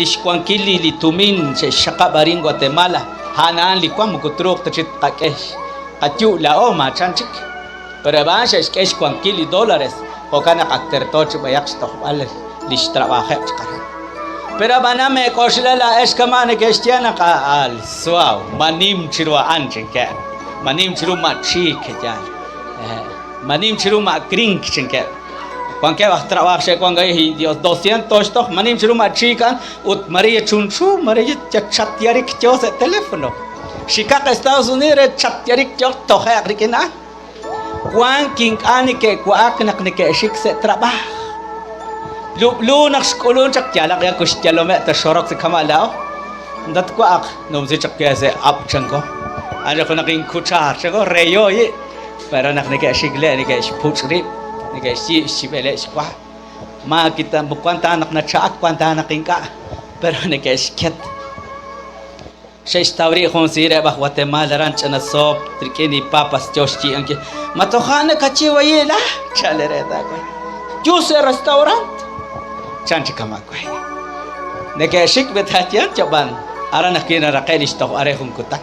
lishkuan kili litumin se shakabarin Guatemala hanan likuan mukutruk tachit kakesh katyu lao machanchik pero ba se kesh kuan kili dólares o kana kaktertoch bayak stohwal lish trabaje chkaran pero bana me koshla la eskamane kestiana ka al suaw manim chirwa anchenke manim chiru machi kejan manim chiru ma kring chenke cuando que vas a trabajar cuando hay Dios 200 estos manim churuma chican ut María chunchu María chatyarik yo ese teléfono Chicago Estados Unidos chatyarik yo toje agrikina cuan king ani que cuac nak ni que shik se trabaja lu nak skolon chak yala ya kushtyalo me ta shorok se kamalao dat cuac no se chak ya se up chango ano ko naking kuchar chago reyo ye pero nak ni que shik le ni que puchri ni si bele kwa ma kita bukwanta anak na chaak kwanta anak ka pero ni ket se stavri khon sire ba Guatemala ranch na sop trikeni papas choshi anke matokhane kachi wayela chale reta ko juice restaurant chanchi kama ko ne ke shik betatian chaban ara nakina raqelish to are khum kutak